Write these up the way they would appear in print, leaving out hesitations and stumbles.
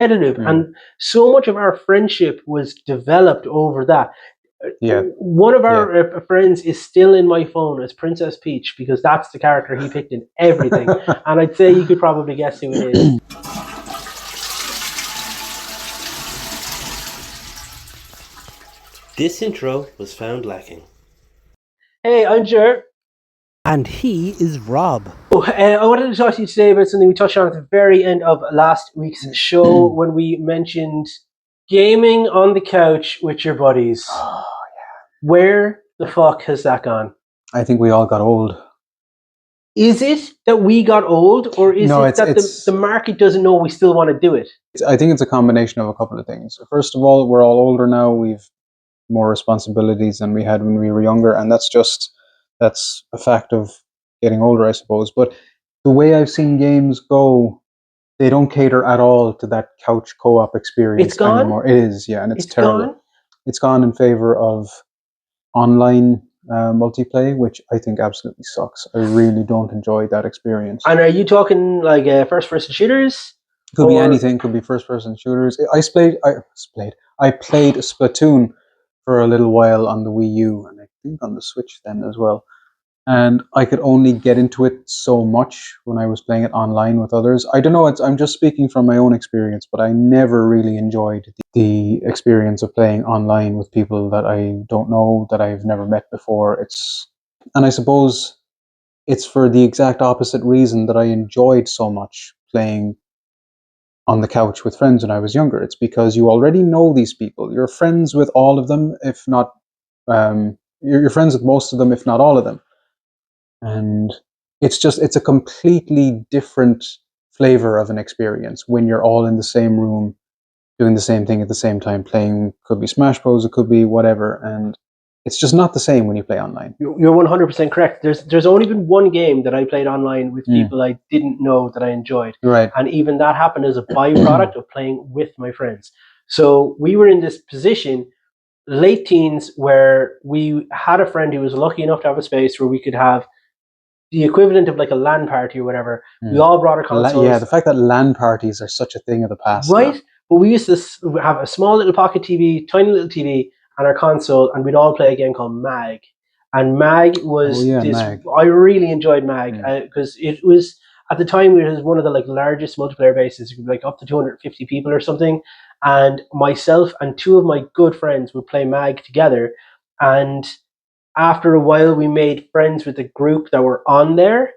competitive, and so much of our friendship was developed over that. Yeah. One of our friends is still in my phone as Princess Peach because that's the character he picked in everything. And I'd say you could probably guess who it is. This intro was found lacking. Hey, I'm Ger. And he is Rob. I wanted to talk to you today about something we touched on at the very end of last week's show when we mentioned gaming on the couch with your buddies. Oh, yeah. Where the fuck has that gone? I think we all got old. Is it that we got old, or is it that the market doesn't know we still want to do it? I think it's a combination of a couple of things. First of all, we're all older now. We've more responsibilities than we had when we were younger, and that's a fact of getting older, I suppose. But the way I've seen games go, they don't cater at all to that couch co-op experience anymore. It is, yeah, and it's terrible. Gone? It's gone in favor of online multiplayer, which I think absolutely sucks. I really don't enjoy that experience. And are you talking like first-person shooters? Could be anything. Could be first-person shooters. I played Splatoon for a little while on the Wii U, and I think on the Switch then as well. And I could only get into it so much when I was playing it online with others. I don't know, I'm just speaking from my own experience, but I never really enjoyed the experience of playing online with people that I don't know, that I've never met before. And I suppose it's for the exact opposite reason that I enjoyed so much playing on the couch with friends when I was younger. It's because you already know these people. You're friends with all of them, if not, you're friends with most of them, if not all of them. And it's a completely different flavor of an experience when you're all in the same room doing the same thing at the same time, playing. Could be Smash Bros, it could be whatever, and it's just not the same when you play online. You're 100% correct. There's only been one game that I played online with people I didn't know that I enjoyed, right? And even that happened as a byproduct of playing with my friends. So we were in this position, late teens, where we had a friend who was lucky enough to have a space where we could have the equivalent of like a LAN party or whatever. We all brought our consoles. Yeah, the fact that LAN parties are such a thing of the past, right? Now. But we used to have a small little pocket TV, tiny little TV, and our console, and we'd all play a game called Mag. And Mag was Mag. I really enjoyed Mag because it was, at the time, it was one of the like largest multiplayer bases. It could be like up to 250 people or something. And myself and two of my good friends would play Mag together. And after a while, we made friends with the group that were on there,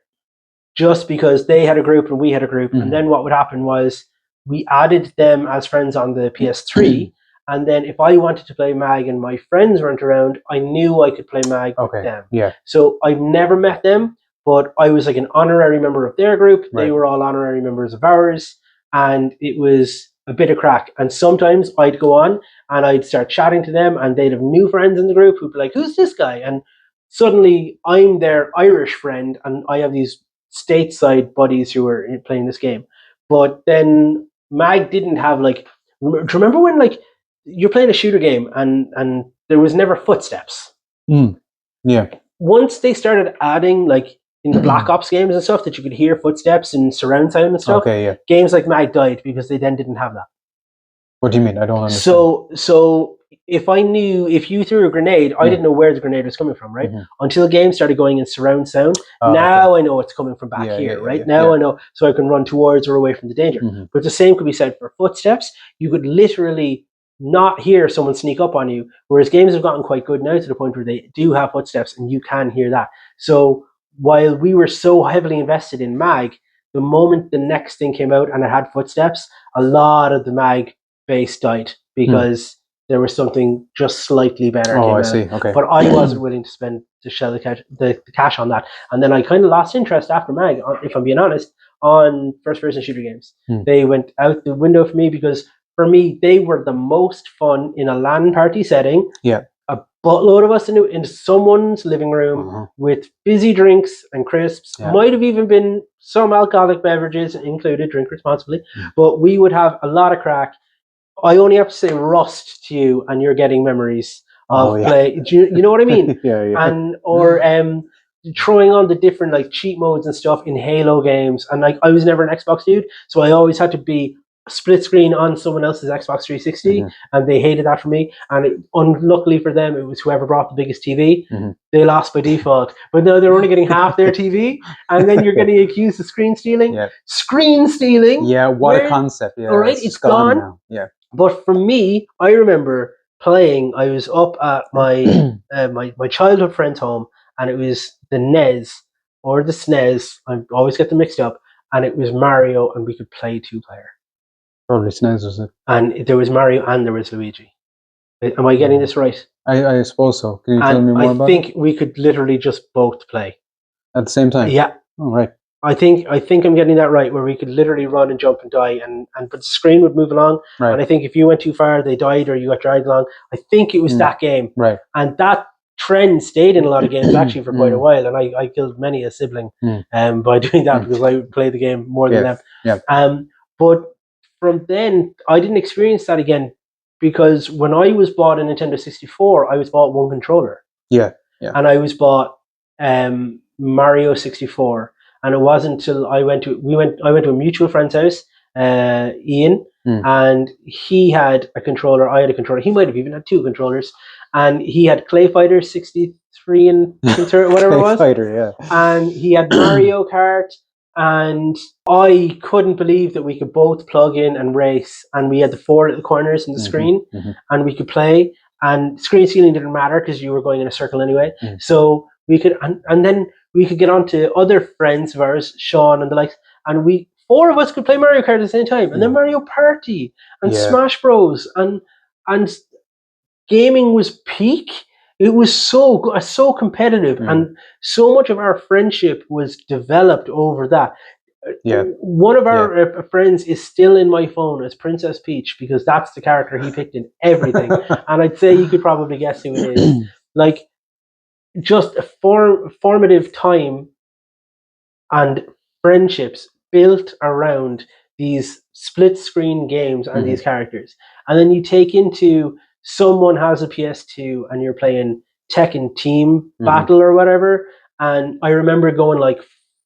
just because they had a group and we had a group. And then what would happen was we added them as friends on the PS3. And then if I wanted to play Mag and my friends weren't around, I knew I could play Mag with them. Yeah. So I've never met them, but I was like an honorary member of their group. Right. They were all honorary members of ours. And it was a bit of crack. And sometimes I'd go on and I'd start chatting to them, and they'd have new friends in the group who'd be like, who's this guy? And suddenly I'm their Irish friend, and I have these stateside buddies who were playing this game. But then Mag didn't have like, do you remember when like you're playing a shooter game and there was never footsteps? Yeah. Once they started adding like in the Black Ops games and stuff that you could hear footsteps and surround sound and stuff, games like Mag died because they then didn't have that. What do you mean? I don't understand. So if you threw a grenade, I didn't know where the grenade was coming from, right? Until games started going in surround sound. Now I know it's coming from back here, right? Now I know, so I can run towards or away from the danger. But the same could be said for footsteps. You could literally not hear someone sneak up on you, whereas games have gotten quite good now to the point where they do have footsteps and you can hear that. So while we were so heavily invested in Mag, the moment the next thing came out and it had footsteps, a lot of the Mag base died because there was something just slightly better. Oh, I see. Okay. But I wasn't willing to spend the cash on that. And then I kind of lost interest after Mag, if I'm being honest, on first-person shooter games. They went out the window for me because, for me, they were the most fun in a LAN party setting. Yeah. A buttload of us in someone's living room with fizzy drinks and crisps. Might have even been some alcoholic beverages included, drink responsibly. But we would have a lot of crack. I only have to say Rust to you, and you're getting memories of play. You know what I mean? And or throwing on the different like cheat modes and stuff in Halo games. And like I was never an Xbox dude, so I always had to be split screen on someone else's Xbox 360, and they hated that for me. And unluckily for them, it was whoever brought the biggest TV. They lost by default. But now they're only getting half their TV, and then you're getting accused of screen stealing. Yeah. Screen stealing. Yeah, what a concept. Yeah, all right, it's gone now. Yeah. But for me, I remember playing. I was up at my my childhood friend's home, and it was the NES or the SNES. I always get them mixed up. And it was Mario, and we could play 2-player. Probably SNES, was it? And there was Mario and there was Luigi. Am I getting this right? I suppose so. Can you tell me more about it? I think we could literally just both play. At the same time? Yeah. Oh, right. I think I'm getting that right, where we could literally run and jump and die, but the screen would move along. Right. And I think if you went too far, they died or you got dragged along. I think it was that game. Right. And that trend stayed in a lot of games actually for quite a while, and I killed many a sibling by doing that because I would play the game more than them. Yeah. But from then, I didn't experience that again because when I was bought a Nintendo 64, I was bought one controller. Yeah. Yeah. And I was bought Mario 64. And it wasn't until I went to a mutual friend's house, Ian, and he had a controller. I had a controller. He might have even had two controllers, and he had Clay Fighter 63 and whatever it was. Clay Fighter, yeah. And he had Mario Kart, and I couldn't believe that we could both plug in and race, and we had the four little corners in the screen, and we could play. And screen stealing didn't matter because you were going in a circle anyway. So we could, and then we could get on to other friends of ours, Sean and the likes, and four of us could play Mario Kart at the same time, and then Mario Party and Smash Bros. And gaming was peak. It was so competitive, and so much of our friendship was developed over that. Yeah. One of our friends is still in my phone as Princess Peach because that's the character he picked in everything, and I'd say you could probably guess who it is. Like, just a formative time and friendships built around these split screen games and these characters. And then you take into someone has a PS2 and you're playing Tekken Team Battle or whatever. And I remember going like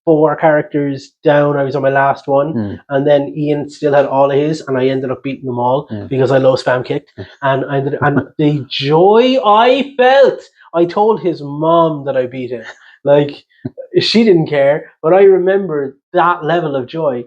4 characters down. I was on my last one, and then Ian still had all of his, and I ended up beating them all because I low spam kicked. And the joy I felt. I told his mom that I beat him. Like, she didn't care, but I remember that level of joy.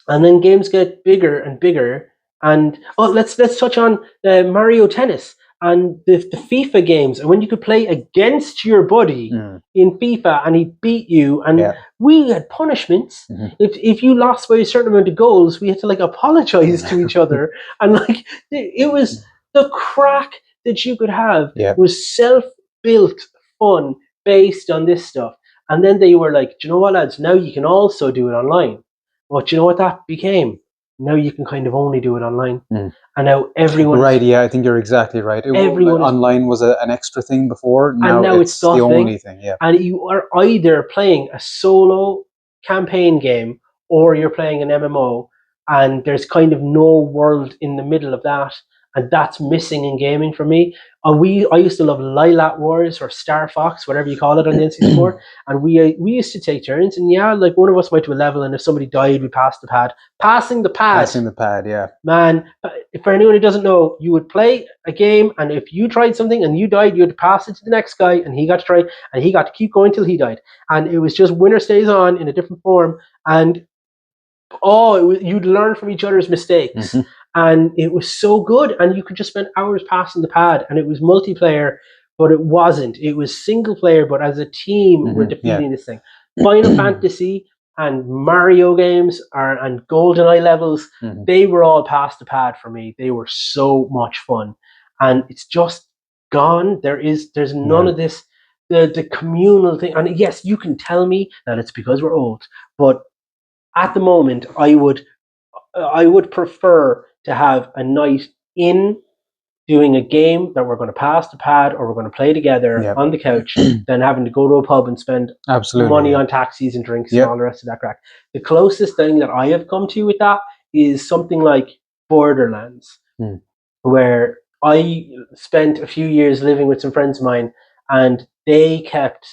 And then games get bigger and bigger. And let's touch on Mario Tennis and the FIFA games. And when you could play against your buddy in FIFA and he beat you, and we had punishments. If you lost by a certain amount of goals, we had to like apologize to each other. And like it was the crack that you could have was self-built fun based on this stuff. And then they were like, do you know what, lads? Now you can also do it online. But you know what that became? Now you can kind of only do it online. And now everyone... Right, yeah, I think you're exactly right. Online was an extra thing before. Now it's the only thing. Yeah. And you are either playing a solo campaign game or you're playing an MMO, and there's kind of no world in the middle of that. And that's missing in gaming for me. I used to love Lilac Wars or Star Fox, whatever you call it on the N64. And we used to take turns. And like one of us went to a level, and if somebody died, we passed the pad. Passing the pad, yeah. Man, for anyone who doesn't know, you would play a game, and if you tried something and you died, you had to pass it to the next guy, and he got to try, and he got to keep going till he died. And it was just winner stays on in a different form. And you'd learn from each other's mistakes. And it was so good, and you could just spend hours passing the pad, and it was multiplayer, but it wasn't. It was single player, but as a team, we're defeating this thing. Final Fantasy and Mario games and GoldenEye levels, they were all past the pad for me. They were so much fun, and it's just gone. There's none of this, the communal thing. And yes, you can tell me that it's because we're old, but at the moment, I would prefer to have a night in doing a game that we're going to pass the pad or we're going to play together on the couch than having to go to a pub and spend money on taxis and drinks and all the rest of that crack. The closest thing that I have come to with that is something like Borderlands, where I spent a few years living with some friends of mine, and they kept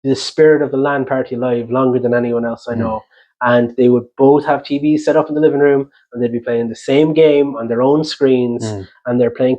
the spirit of the LAN party alive longer than anyone else I know. and they would both have TVs set up in the living room, and they'd be playing the same game on their own screens, and they're playing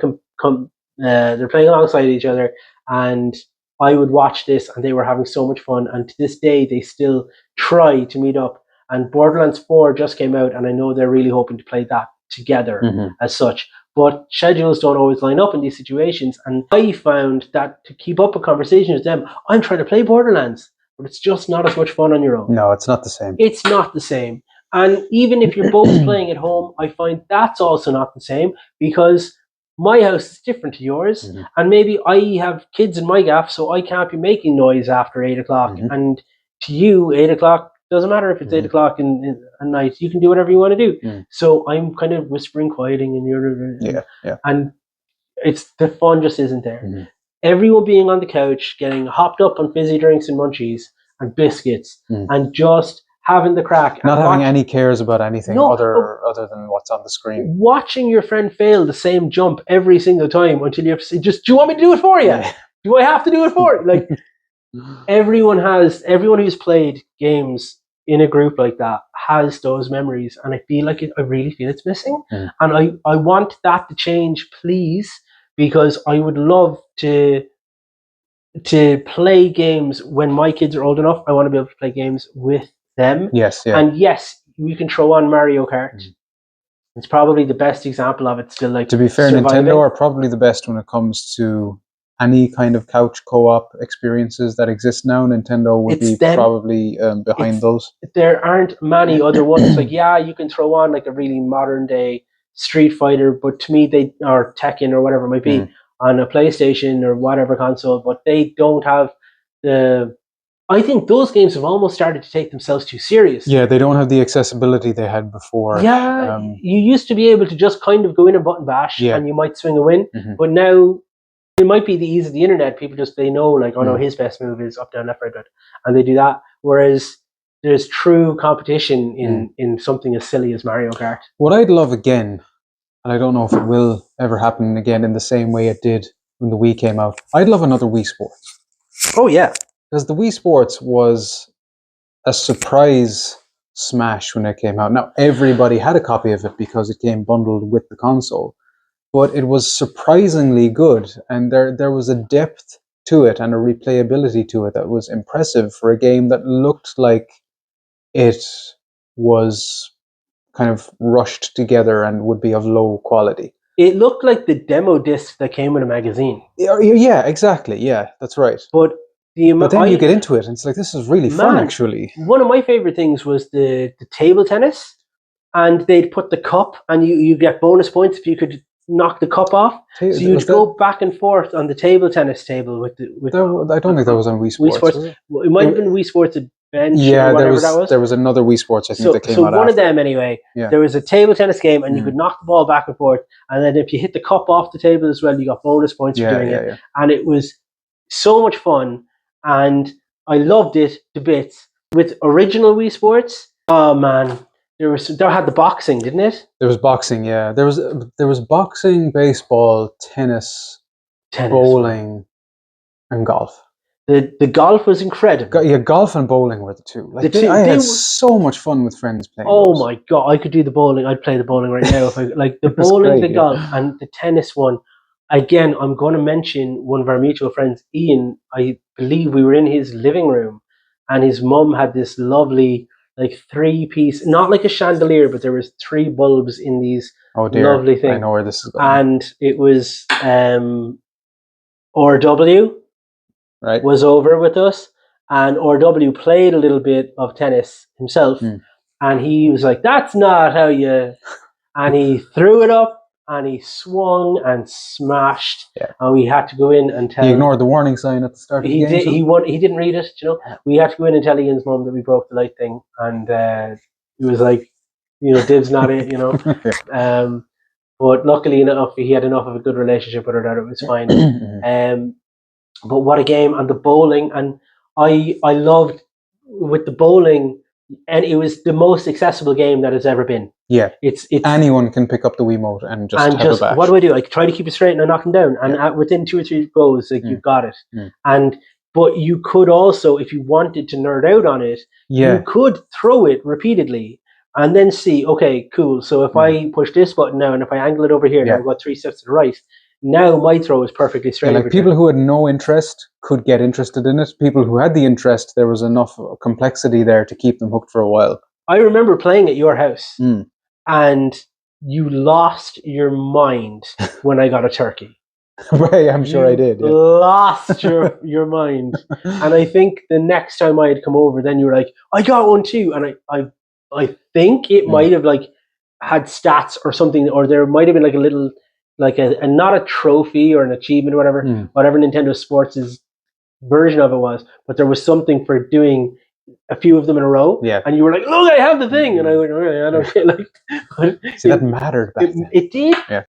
they're playing alongside each other, and I would watch this, and they were having so much fun. And to this day, they still try to meet up. And Borderlands 4 just came out, and I know they're really hoping to play that together as such. But schedules don't always line up in these situations. And I found that to keep up a conversation with them, I'm trying to play Borderlands, but it's just not as much fun on your own. No, it's not the same. It's not the same. And even if you're both playing at home, I find that's also not the same, because my house is different to yours. And maybe I have kids in my gaff, so I can't be making noise after 8 o'clock. And to you, 8 o'clock, doesn't matter if it's 8 o'clock at night. You can do whatever you want to do. So I'm kind of whispering, quieting in your and it's the fun just isn't there. Everyone being on the couch, getting hopped up on fizzy drinks and munchies and biscuits, and just having the crack. Not having any cares about anything other than what's on the screen. Watching your friend fail the same jump every single time until you have to say, "Just, do you want me to do it for you? Do I have to do it for you?" Like everyone who's played games in a group like that has those memories, and I really feel it's missing. And I want that to change, please, because I would love to play games when my kids are old enough. I want to be able to play games with them. And yes, we can throw on Mario Kart. It's probably the best example of it still. Like, to be fair, surviving. Nintendo are probably the best when it comes to any kind of couch co-op experiences that exist now. Nintendo would be probably behind those. There aren't many other ones. Like, yeah, you can throw on like a really modern day Street Fighter, but to me, or Tekken or whatever it might be on a PlayStation or whatever console, but they don't have the. I think those games have almost started to take themselves too seriously. Yeah, they don't have the accessibility they had before. Yeah, you used to be able to just kind of go in and button bash, and you might swing a win, but now. It might be the ease of the internet. People they know, like, oh no, his best move is up, down, left, right, right, and they do that. Whereas there's true competition in something as silly as Mario Kart. What I'd love again, and I don't know if it will ever happen again in the same way it did when the Wii came out, I'd love another Wii Sports. Oh yeah. Because the Wii Sports was a surprise smash when it came out. Now, everybody had a copy of it because it came bundled with the console. But it was surprisingly good, and there was a depth to it and a replayability to it that was impressive for a game that looked like it was kind of rushed together and would be of low quality. It looked like the demo disc that came with a magazine. Yeah, exactly. Yeah, that's right. But then you get into it, and it's like, this is really fun, actually. One of my favorite things was the table tennis, and they'd put the cup, and you get bonus points if you could knock the cup off. So you'd go back and forth on the table tennis table with I don't think that was on Wii Sports. Was it? Well, it might have been Wii Sports Adventure. Yeah, or whatever that was. There was another Wii Sports, I think, that came out. So one of them anyway. Yeah. There was a table tennis game, and you could knock the ball back and forth, and then if you hit the cup off the table as well, you got bonus points for doing it. Yeah. And it was so much fun, and I loved it to bits. With original Wii Sports, oh man. There had the boxing, didn't it? There was boxing, yeah. There was boxing, baseball, tennis, bowling, and golf. The golf was incredible. Yeah, golf and bowling were the two. Like, I had so much fun with friends playing. Oh my god, I could do the bowling. I'd play the bowling right now if I like the bowling, the golf, and the tennis one. Again, I'm going to mention one of our mutual friends, Ian. I believe we were in his living room, and his mum had this lovely. Like 3-piece, not like a chandelier, but there was 3 bulbs in these lovely things. I know where this is going. And it was RW was over with us, and RW played a little bit of tennis himself, and he was like, "That's not how you," and he threw it up. And he swung and smashed, and we had to go in and tell. He ignored the warning sign at the start of the game. He didn't read it. You know, we had to go in and tell Ian's mum that we broke the light thing, and he was like, "Div's not it," you know. But luckily enough, he had enough of a good relationship with her that it was fine. But what a game! And the bowling, and I loved with the bowling. And it was the most accessible game that has ever been. Yeah, it's anyone can pick up the Wiimote and just have a bash. What do? I try to keep it straight and I knock them down, and within 2 or 3 goals, like you've got it. And But you could also, if you wanted to nerd out on it, you could throw it repeatedly and then see, okay, cool. So if I push this button now and if I angle it over here, now I've got 3 steps to the right. Now my throw is perfectly straight. Like people who had no interest could get interested in it. People who had the interest, there was enough complexity there to keep them hooked for a while. I remember playing at your house, and you lost your mind when I got a turkey. Right, I'm sure I did. Yeah. Lost your mind. And I think the next time I had come over, then you were like, I got one too. And I think it might have like had stats or something, or there might have been like a little, like a not a trophy or an achievement or whatever Nintendo Sports' version of it was, but there was something for doing a few of them in a row. Yeah. And you were like, look, I have the thing. And I was like, really, I don't get like. See, that mattered back then. It did. Yeah.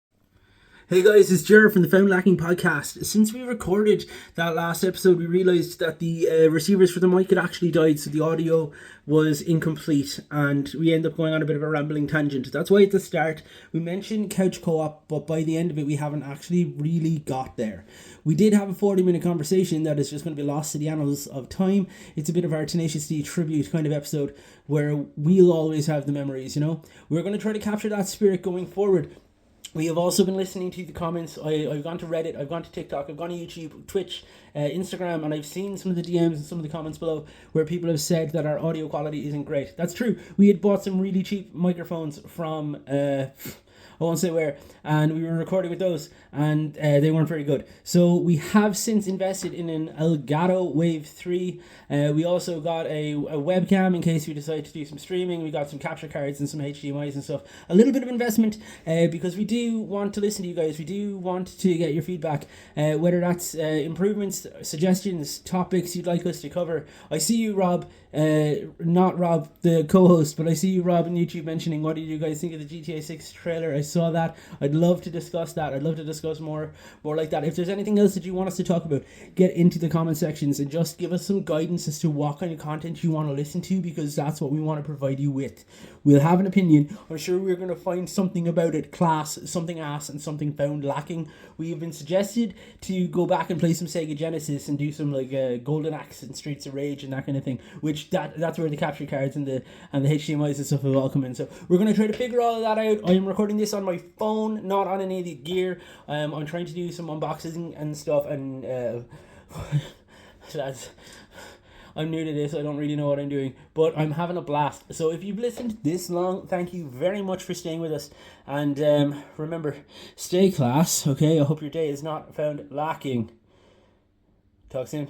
Hey guys, it's Ger from the Found Lacking podcast. Since we recorded that last episode, we realised that the receivers for the mic had actually died, so the audio was incomplete, and we end up going on a bit of a rambling tangent. That's why at the start we mentioned couch co-op, but by the end of it we haven't actually really got there. We did have a 40-minute conversation that is just going to be lost to the annals of time. It's a bit of our Tenacious D tribute kind of episode where we'll always have the memories, you know? We're going to try to capture that spirit going forward. We have also been listening to the comments. I've gone to Reddit, I've gone to TikTok, I've gone to YouTube, Twitch, Instagram, and I've seen some of the DMs and some of the comments below where people have said that our audio quality isn't great. That's true. We had bought some really cheap microphones from, I won't say where, and we were recording with those, and they weren't very good. So we have since invested in an Elgato Wave 3. We also got a webcam in case we decide to do some streaming. We got some capture cards and some HDMIs and stuff. A little bit of investment because we do want to listen to you guys. We do want to get your feedback, whether that's improvements, suggestions, topics you'd like us to cover. I see you, Rob, not Rob, the co-host, but I see you, Rob, on YouTube mentioning, what did you guys think of the GTA 6 trailer? I saw that. I'd love to discuss that. I'd love to discuss more like that. If there's anything else that you want us to talk about, get into the comment sections and just give us some guidance as to what kind of content you want to listen to, because that's what we want to provide you with. We'll have an opinion. I'm sure we're going to find something about it class, something ass, and something found lacking. We have been suggested to go back and play some Sega Genesis and do some like Golden Axe and Streets of Rage and that kind of thing, which that's where the capture cards and the HDMIs and stuff will all come in. So we're going to try to figure all of that out. I am recording this on my phone, not on any of the gear. I'm trying to do some unboxing and stuff, and lads, I'm new to this. I don't really know what I'm doing, but I'm having a blast. So if you've listened this long, thank you very much for staying with us. And remember, stay class, okay? I hope your day is not found lacking. Talk soon.